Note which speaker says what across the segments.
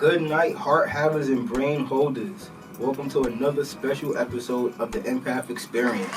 Speaker 1: Good night, heart havers and brain holders. Welcome to another special episode of the Empath Experience.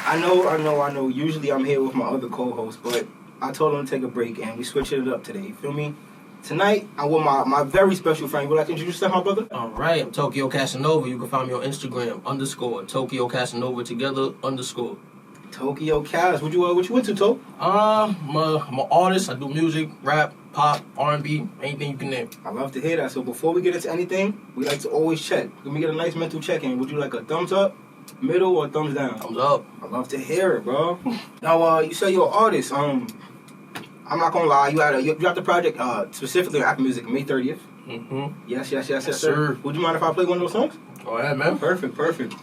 Speaker 1: I know. Usually I'm here with my other co-host, but I told him to take a break and we switched it up today. You feel me? Tonight, I'm with my very special friend. Would you like to introduce yourself, my brother?
Speaker 2: All right, I'm Tokoyo Casanova. You can find me on Instagram, _Tokoyo Casanova together, _
Speaker 1: Tokoyo Cas. What you into, To?
Speaker 2: I'm an artist. I do music, rap, pop, R&B, anything you can name.
Speaker 1: I love to hear that. So before we get into anything, we like to always check. Let me get a nice mental check-in. Would you like a thumbs up, middle, or thumbs down?
Speaker 2: Thumbs up.
Speaker 1: I love to hear it, bro. Now, you say you're an artist. I'm not gonna lie. You dropped the project specifically on Apple Music May 30th.
Speaker 2: Mm-hmm.
Speaker 1: Yes, sir. Would you mind if I play one of those songs?
Speaker 2: Go ahead, man.
Speaker 1: Perfect.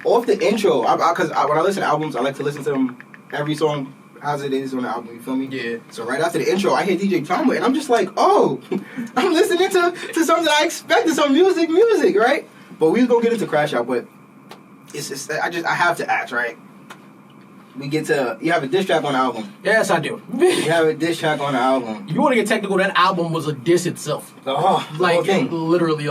Speaker 1: Off the intro, because when I listen to albums, I like to listen to them every song as it is on the album. You feel me?
Speaker 2: Yeah.
Speaker 1: So right after the intro, I hear DJ Drama, and I'm just like, oh, I'm listening to something I expected, some music, right? But we was gonna get into Crash Out, but I have to ask, right? You have a diss track on the album.
Speaker 2: Yes, I do.
Speaker 1: You have a diss track on the album.
Speaker 2: You want to get technical? That album was a diss itself.
Speaker 1: The whole thing.
Speaker 2: Literally,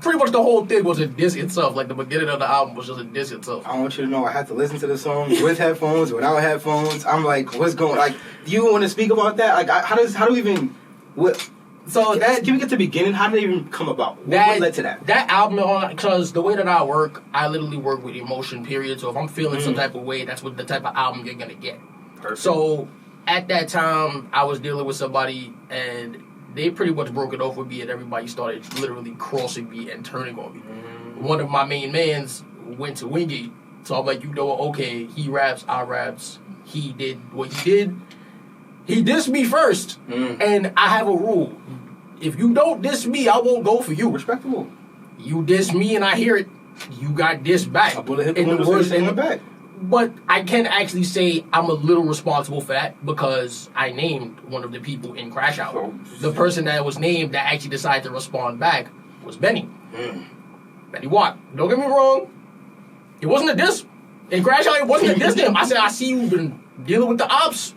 Speaker 2: pretty much the whole thing was a diss itself. Like the beginning of the album was just a diss itself.
Speaker 1: I want you to know I had to listen to the song with headphones, without headphones. I'm like, what's going? Like, do you want to speak about that? Like, how do we even? So can we get to the beginning? How did it even come about? What led to that?
Speaker 2: That album, because the way that I work, I literally work with emotion, period. So if I'm feeling some type of way, that's what the type of album you're going to get. Perfect. So at that time, I was dealing with somebody, and they pretty much broke it off with me, and everybody started literally crossing me and turning on me. One of my main mans went to Wingate. So I'm like, okay, he raps, I raps. He did what he did. He dissed me first, and I have a rule. If you don't diss me, I won't go for you.
Speaker 1: Respectable.
Speaker 2: You diss me and I hear it, you got dissed back.
Speaker 1: I would have hit the words in the back.
Speaker 2: But I can actually say I'm a little responsible for that because I named one of the people in Crash Out. Oh. The person that was named that actually decided to respond back was Benny. Benny Watt. Don't get me wrong. It wasn't a diss. In Crash Out, it wasn't a diss to him. I said, I see you've been dealing with the ops.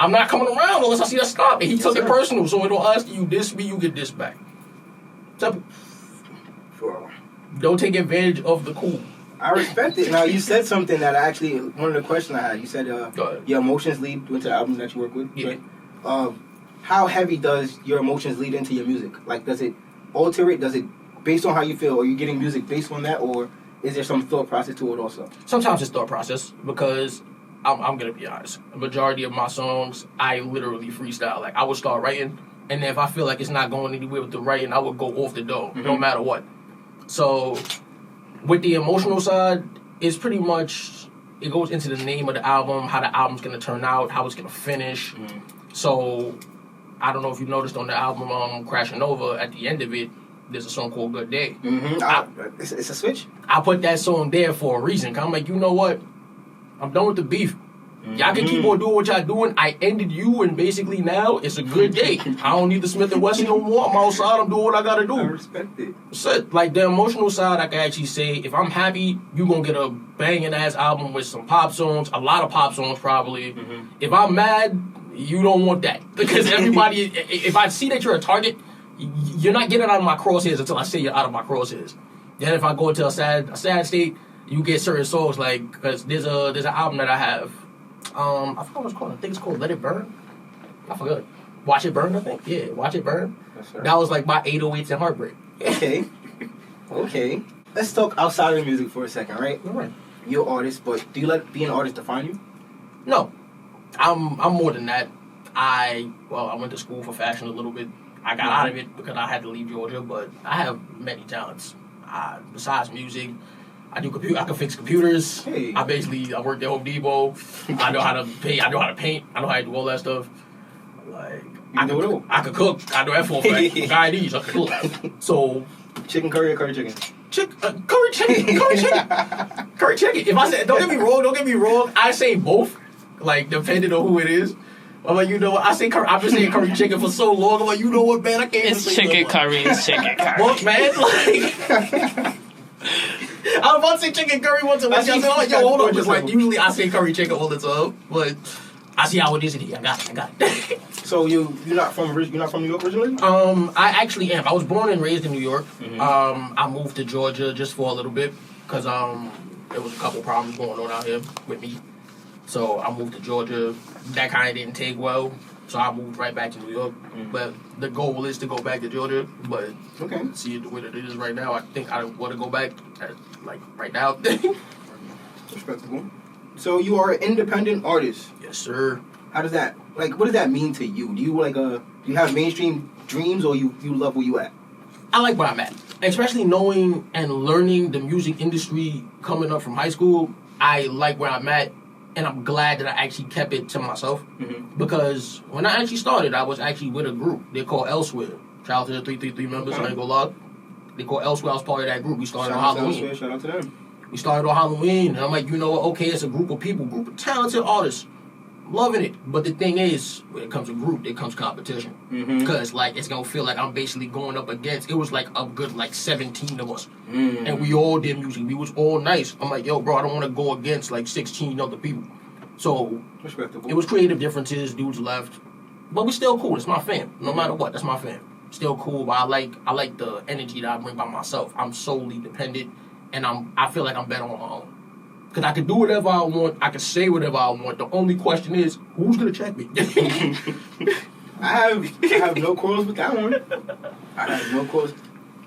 Speaker 2: I'm not coming around unless I see that stop. And he took it personal, so it'll ask you diss me, you get dissed back. Simple.
Speaker 1: Sure.
Speaker 2: Don't take advantage of the cool.
Speaker 1: I respect it. Now, you said something that one of the questions I had, you said your emotions lead into the albums that you work with.
Speaker 2: Yeah.
Speaker 1: Right? How heavy does your emotions lead into your music? Like, does it alter it? Does it, based on how you feel, are you getting music based on that? Or is there some thought process to it also?
Speaker 2: Sometimes it's thought process because I'm going to be honest. The majority of my songs, I literally freestyle. Like, I would start writing, and then if I feel like it's not going anywhere with the writing, I would go off the dome, no matter what. So, with the emotional side, it's pretty much, it goes into the name of the album, how the album's going to turn out, how it's going to finish. So, I don't know if you noticed on the album, KRASHHHHH, at the end of it, there's a song called Good Day.
Speaker 1: It's a switch?
Speaker 2: I put that song there for a reason. Cause I'm like, you know what? I'm done with the beef. Y'all can keep on doing what y'all doing. I ended you, and basically now it's a good day. I don't need the Smith & Wesson no more. I'm outside. I'm doing what I gotta do.
Speaker 1: I respect it.
Speaker 2: So, like, the emotional side, I can actually say, if I'm happy, you gonna get a banging ass album with some pop songs, a lot of pop songs probably. If I'm mad, you don't want that because everybody. If I see that you're a target, you're not getting out of my crosshairs until I say you're out of my crosshairs. Then if I go into a sad state, you get certain songs like, because there's an album that I have. I forgot what it's called. I think it's called Let It Burn. I forgot. Watch It Burn, I think. Yeah, Watch It Burn. Yes, that was like my 808s and Heartbreak.
Speaker 1: Okay. Let's talk outside of the music for a second, right?
Speaker 2: All right.
Speaker 1: You're an artist, but do you let being an artist define you?
Speaker 2: No. I'm more than that. I went to school for fashion a little bit. I got out of it because I had to leave Georgia, but I have many talents. Besides music, I can fix computers.
Speaker 1: Hey.
Speaker 2: I work at Home Depot. I know how to paint. I know how to paint. I know how to do all that stuff. Like, I could cook. I know that for a fact. Guyanese, I could cook. So,
Speaker 1: chicken curry or curry chicken?
Speaker 2: Curry chicken. Curry chicken. If I say, don't get me wrong. I say both, like, depending on who it is. I'm like, you know what? I've been saying curry chicken for so long. I'm like, you know what, man? I can't.
Speaker 3: It's chicken curry. It's chicken curry.
Speaker 2: Look, man, like, about to say chicken curry once in a while. I said, like, yo, hold on. Just like, usually I say curry chicken all the time, but I see how it is in here. I got it.
Speaker 1: So you're not from New York originally?
Speaker 2: I actually am. I was born and raised in New York. I moved to Georgia just for a little bit because there was a couple problems going on out here with me. So I moved to Georgia. That kind of didn't take well. So I moved right back to New York. But the goal is to go back to Georgia. But see it the way that it is right now. I think I want to go back like right now.
Speaker 1: Respectable. So you are an independent artist.
Speaker 2: Yes, sir.
Speaker 1: How does that, like, what does that mean to you? Do you do you have mainstream dreams, or you love where you at?
Speaker 2: I like where I'm at. Especially knowing and learning the music industry coming up from high school. I like where I'm at. And I'm glad that I actually kept it to myself. Because when I actually started, I was actually with a group. They're called Elsewhere. Shout out to the 333 members. I ain't gonna lie. They called Elsewhere. I was part of that group. We started on Halloween.
Speaker 1: Shout out to them.
Speaker 2: We started on Halloween. And I'm like, you know what? Okay, it's a group of people. Group of talented artists. Loving it. But the thing is, when it comes to group, there comes competition. Because, like, it's gonna feel like I'm basically going up against, it was like a good, like, 17 of us. And we all did music. We was all nice. I'm like, yo, bro, I don't want to go against, like, 16 other people. So, it was creative differences. Dudes left. But we still cool. It's my fam. No matter what, that's my fam. Still cool, but I like the energy that I bring by myself. I'm solely dependent, and I feel like I'm better on my own. Because I can do whatever I want. I can say whatever I want. The only question is, who's going to check me?
Speaker 1: I have no quarrels with that one. I have no quarrels.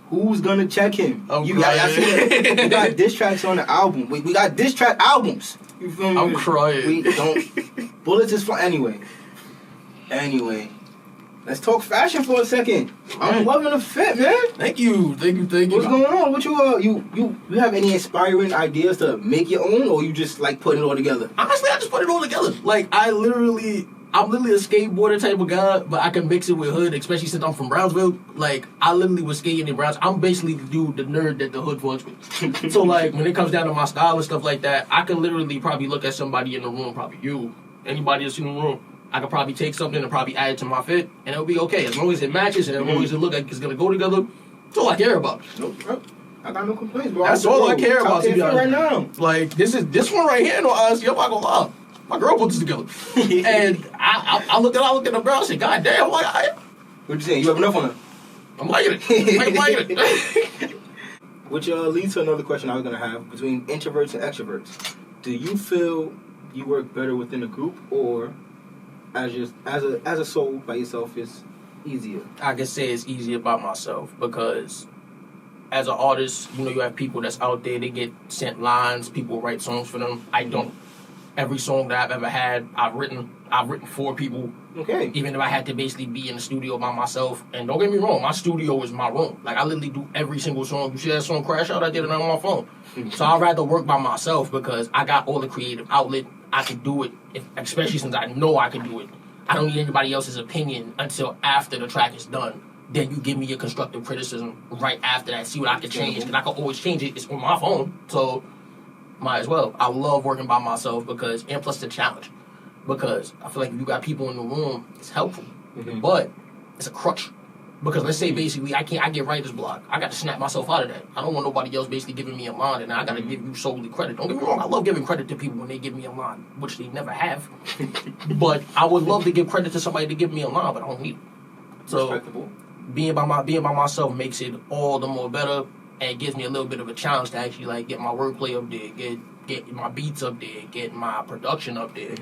Speaker 1: Who's going to check him? You got diss tracks on the album. We got diss track albums. You feel me?
Speaker 2: I'm crying.
Speaker 1: We don't. Bullets is fun. Anyway. Let's talk fashion for a second. I'm loving the fit, man.
Speaker 2: Thank you. What's
Speaker 1: going on? What you have any inspiring ideas to make your own, or you just like put it all together?
Speaker 2: Honestly, I just put it all together. Like I'm literally a skateboarder type of guy, but I can mix it with hood, especially since I'm from Brownsville. Like I literally was skating in Brownsville. I'm basically the nerd that the hood fucks with. So like when it comes down to my style and stuff like that, I can literally probably look at somebody in the room, probably you, anybody that's in the room. I could probably take something and probably add it to my fit, and it'll be okay. As long as it matches and as long as it look like it's going to go together, that's all I care about.
Speaker 1: Nope. I got no complaints, bro.
Speaker 2: That's all I care about, to be honest.
Speaker 1: Right now.
Speaker 2: Like, this one right here, no honesty, I'm not going to lie. My girl put this together. And I looked at the girl and said, God damn, I'm like,
Speaker 1: what you saying? You have enough on her?
Speaker 2: I'm liking it.
Speaker 1: Which leads to another question I was going to have. Between introverts and extroverts, do you feel you work better within a group, or as a soul by yourself is easier?
Speaker 2: I can say it's easier by myself because as an artist, you know, you have people that's out there, they get sent lines, people write songs for them. I don't. Every song that I've ever had, I've written for people.
Speaker 1: Okay. Even
Speaker 2: if I had to basically be in the studio by myself. And don't get me wrong, my studio is my room. Like, I literally do every single song. You see that song Crash Out? I did it on my phone. So I'd rather work by myself because I got all the creative outlet. I can do it, especially since I know I can do it. I don't need anybody else's opinion until after the track is done. Then you give me your constructive criticism right after that. See what I can change, because I can always change it. It's on my phone, so might as well. I love working by myself and plus the challenge. Because I feel like if you got people in the room, it's helpful. But it's a crutch. Because let's say basically I get writer's block. I got to snap myself out of that. I don't want nobody else basically giving me a line, and I got to give you solely credit. Don't get me wrong, I love giving credit to people when they give me a line, which they never have. But I would love to give credit to somebody to give me a line, but I don't need it. So being by myself makes it all the more better, and gives me a little bit of a challenge to actually like get my wordplay up there, get my beats up there, get my production up there.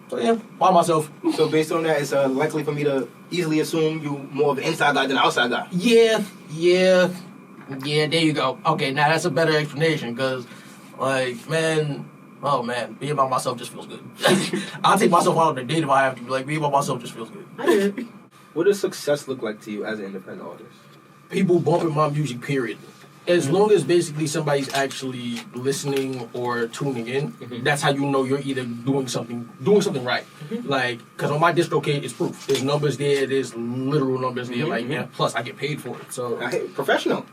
Speaker 2: So yeah, by myself.
Speaker 1: So based on that, it's likely for me to easily assume you more of an inside guy than an outside guy.
Speaker 2: Yeah, there you go. Okay, now that's a better explanation, because, like, being by myself just feels good. I'll take myself out on a date if I have to. Like, being by myself just feels good.
Speaker 1: What does success look like to you as an independent artist?
Speaker 2: People bumping my music, period. As long as basically somebody's actually listening or tuning in, that's how you know you're either doing something right. Like, because on my DistroKid, it's proof. There's numbers there. There's literal numbers there. Like, yeah. Plus, I get paid for it. So
Speaker 1: professional.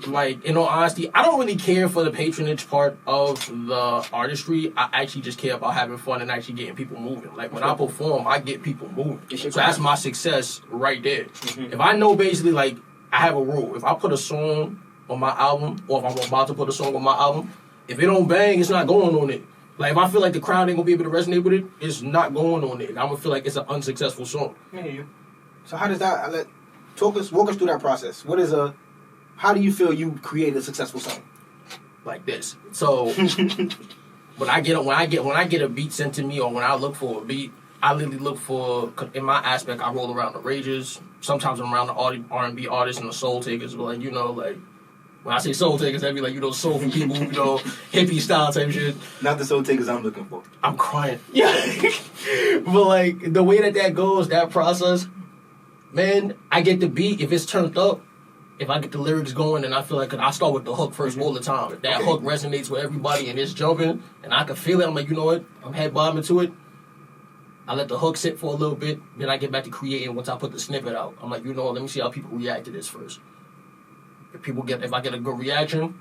Speaker 2: Like, in all honesty, I don't really care for the patronage part of the artistry. I actually just care about having fun and actually getting people moving. Like, when I perform, I get people moving. So that's my success right there. If I know basically, like, I have a rule. If I put a song on my album, or if I'm about to put a song on my album, if it don't bang, it's not going on it. Like, if I feel like the crowd ain't gonna be able to resonate with it, it's not going on it. I'm gonna feel like it's an unsuccessful song.
Speaker 1: I hear you. So how does that, walk us through that process. How do you feel you create a successful song?
Speaker 2: Like this. So, when I get a beat sent to me, or when I look for a beat, I literally look for, in my aspect, I roll around the rages. Sometimes I'm around the R&B artists and the soul takers, but like, you know, like, when I say soul takers, I mean like, you know, soulful people, you know, hippie style type shit.
Speaker 1: Not the soul takers I'm looking for.
Speaker 2: I'm crying. Yeah. But like, the way that goes, that process, man, I get the beat, if it's turned up, if I get the lyrics going, and I feel like, I start with the hook first all the time. If that hook resonates with everybody and it's jumping, and I can feel it, I'm like, you know what, I'm head bobbing to it. I let the hook sit for a little bit, then I get back to creating once I put the snippet out. I'm like, you know what, let me see how people react to this first. If I get a good reaction,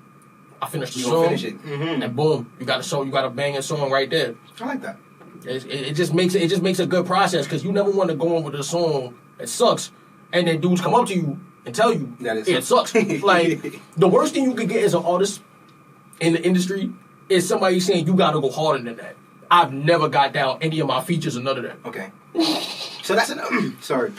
Speaker 2: I finish the song,
Speaker 1: finish it. Mm-hmm.
Speaker 2: And boom, you got a banging song right there.
Speaker 1: I like that.
Speaker 2: It just makes a good process, because you never want to go on with a song that sucks, and then dudes come up to you and tell you
Speaker 1: that
Speaker 2: it sucks. Like, the worst thing you could get as an artist in the industry is somebody saying you gotta go harder than that. I've never got down any of my features or none of that.
Speaker 1: Okay. So that's sorry,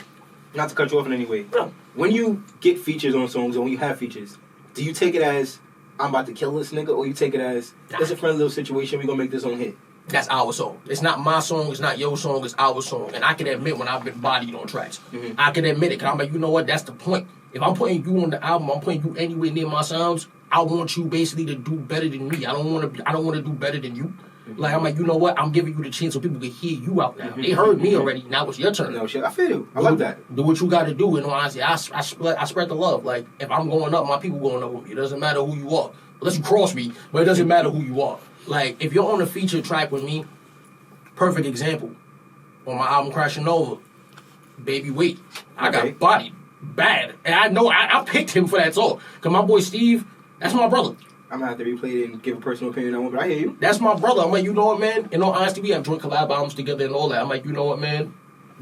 Speaker 1: not to cut you off in any way.
Speaker 2: No.
Speaker 1: When you get features on songs, or when you have features, do you take it as, I'm about to kill this nigga, or you take it as, it's a friendly little situation, we gonna make this song hit?
Speaker 2: That's our song. It's not my song, it's not your song, it's our song. And I can admit when I've been bodied on tracks. Mm-hmm. I can admit it, because I'm like, you know what, that's the point. If I'm putting you on the album, I'm putting you anywhere near my sounds, I want you basically to do better than me. I don't want to do better than you. Mm-hmm. Like, I'm like, you know what, I'm giving you the chance so people can hear you out now. Mm-hmm. They heard me already, now it's your turn.
Speaker 1: No shit, I feel you. I love that.
Speaker 2: Do what you got to do, and honestly, I spread the love. Like, if I'm going up, my people going up with me. It doesn't matter who you are. Unless you cross me, but it doesn't matter who you are. Like, if you're on a feature track with me, perfect example, on my album KRASHHHHH, Baby Wait, I got bodied bad. And I know I picked him for that song. Because my boy Steve, that's my brother.
Speaker 1: I'm going to have to replay it and give a personal opinion on it, but I hear you.
Speaker 2: That's my brother. I'm like, you know what, man? In all honesty, we have joint collab albums together and all that. I'm like, you know what, man?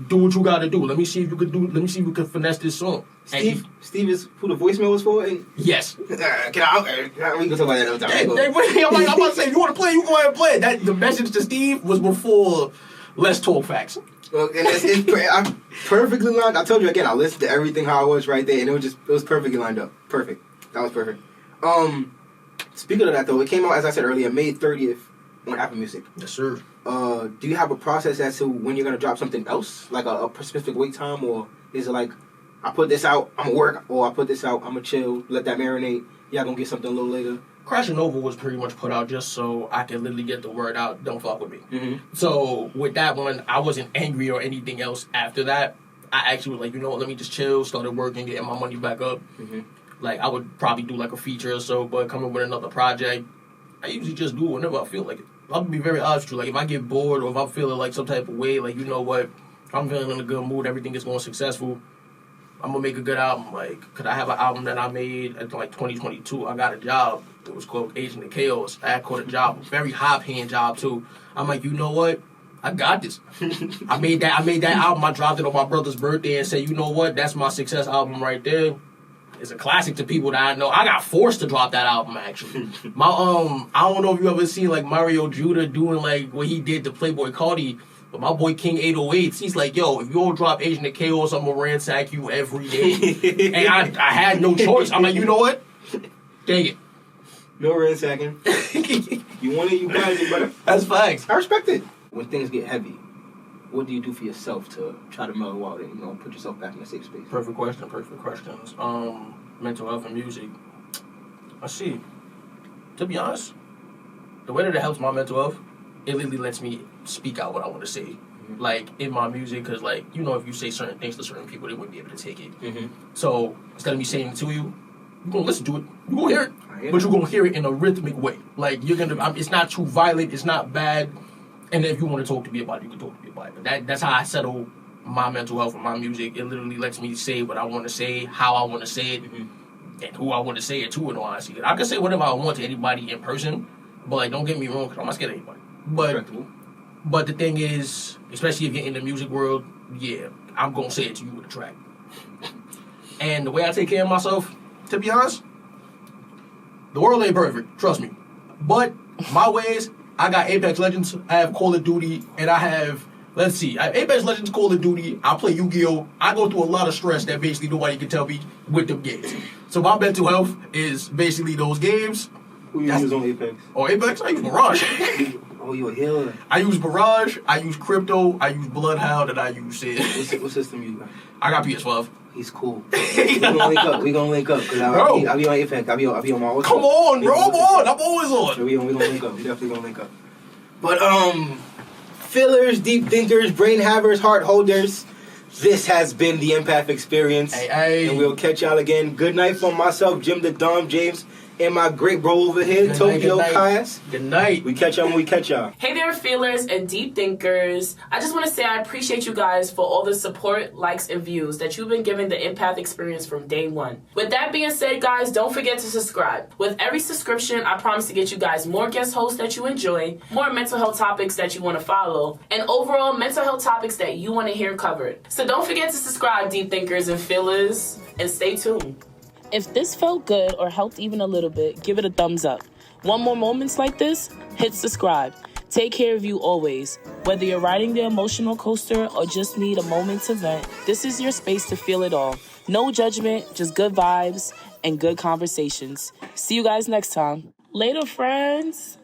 Speaker 2: Do what you got to do. Let me see if you can finesse this song.
Speaker 1: Steve is who the voicemail was for? And
Speaker 2: yes.
Speaker 1: We can talk about that another time.
Speaker 2: I'm about to say, if you want to play, you go ahead and play it. The message to Steve was before Let's Talk Facts.
Speaker 1: Well, and I'm perfectly lined. I told you again, I listened to everything how it was right there, and it was perfectly lined up. Perfect. That was perfect. Speaking of that though, it came out, as I said earlier, May 30th on Apple Music.
Speaker 2: Yes, sir.
Speaker 1: Do you have a process as to when you're gonna drop something else, like a specific wait time, or is it like, I put this out, I'm gonna work, or I put this out, I'm gonna chill, let that marinate, y'all gonna get something a little later?
Speaker 2: Casanova was pretty much put out just so I could literally get the word out, don't fuck with me.
Speaker 1: Mm-hmm.
Speaker 2: So with that one, I wasn't angry or anything else after that. I actually was like, you know what, let me just chill, started working, getting my money back up.
Speaker 1: Mm-hmm.
Speaker 2: Like, I would probably do like a feature or so, but coming with another project, I usually just do it whenever I feel like it. I'll be very honest with you. Like, if I get bored or if I'm feeling like some type of way, like, you know what, if I'm feeling in a good mood, everything is going successful, I'm going to make a good album. Like, because I have an album that I made in like 2022. I got a job. It was called Agent of Chaos. I caught a job, a very high-paying job, too. I'm like, you know what? I got this. I made that album. I dropped it on my brother's birthday and said, you know what? That's my success album right there. It's a classic to people that I know. I got forced to drop that album, actually. I don't know if you ever seen like Mario Judah doing like what he did to Playboy Cardi, but my boy King 808s, he's like, yo, if you don't drop Agent of Chaos, I'm gonna ransack you every day. And I had no choice. I'm like, you know what? Dang it.
Speaker 1: No ransacking. You want it, you got it, brother.
Speaker 2: That's facts.
Speaker 1: I respect it. When things get heavy, what do you do for yourself to try to mellow out and, you know, put yourself back in a safe space?
Speaker 2: Perfect questions. Mental health and music. Let's see. To be honest, the way that it helps my mental health, it literally lets me speak out what I want to say. Mm-hmm. Like, in my music, because, like, you know, if you say certain things to certain people, they wouldn't be able to take it. Mm-hmm. So, instead of me saying it to you, you're going to listen to it. You're going to hear it. But you're going to hear it in a rhythmic way. Like, you're going to, it's not too violent, it's not bad. And if you want to talk to me about it, you can talk to me about it. But that's how I settle my mental health and my music. It literally lets me say what I want to say, how I want to say it, and who I want to say it to, in all honesty. I can say whatever I want to anybody in person, but, like, don't get me wrong, because I'm not scared of anybody. But the thing is, especially if you're in the music world, yeah, I'm going to say it to you with a track. And the way I take care of myself, to be honest, The world ain't perfect, trust me. But my ways, I got Apex Legends, I have Call of Duty, and I have, let's see, I have Apex Legends, Call of Duty, I play Yu-Gi-Oh! I go through a lot of stress that basically nobody can tell me with them games. So my mental health is basically those games.
Speaker 1: Who you use on Apex?
Speaker 2: Oh, Apex? I use Mirage.
Speaker 1: Oh, you a healer.
Speaker 2: I use Mirage, I use Crypto, I use Bloodhound, and I use Sid.
Speaker 1: What system you got?
Speaker 2: I got PS5.
Speaker 1: He's cool. We gonna link up. Cause I'll be on Apex. I'll be on my.
Speaker 2: Come on, bro. I'm on. I'm always on.
Speaker 1: So we gonna link up. We definitely gonna link up. But fillers, deep thinkers, brain havers, heart holders. This has been the Empath Experience.
Speaker 2: Hey.
Speaker 1: And we'll catch y'all again. Good night from myself, Jim the Dom James, and my great bro over here, Tokoyo Casanova.
Speaker 2: Good night.
Speaker 1: We catch y'all when we catch y'all.
Speaker 3: Hey there, feelers and deep thinkers. I just want to say I appreciate you guys for all the support, likes, and views that you've been giving the Empath Experience from day one. With that being said, guys, don't forget to subscribe. With every subscription, I promise to get you guys more guest hosts that you enjoy, more mental health topics that you want to follow, and overall mental health topics that you want to hear covered. So don't forget to subscribe, deep thinkers and feelers, and stay tuned.
Speaker 4: If this felt good or helped even a little bit, give it a thumbs up. Want more moments like this? Hit subscribe. Take care of you always. Whether you're riding the emotional coaster or just need a moment to vent, this is your space to feel it all. No judgment, just good vibes and good conversations. See you guys next time. Later, friends.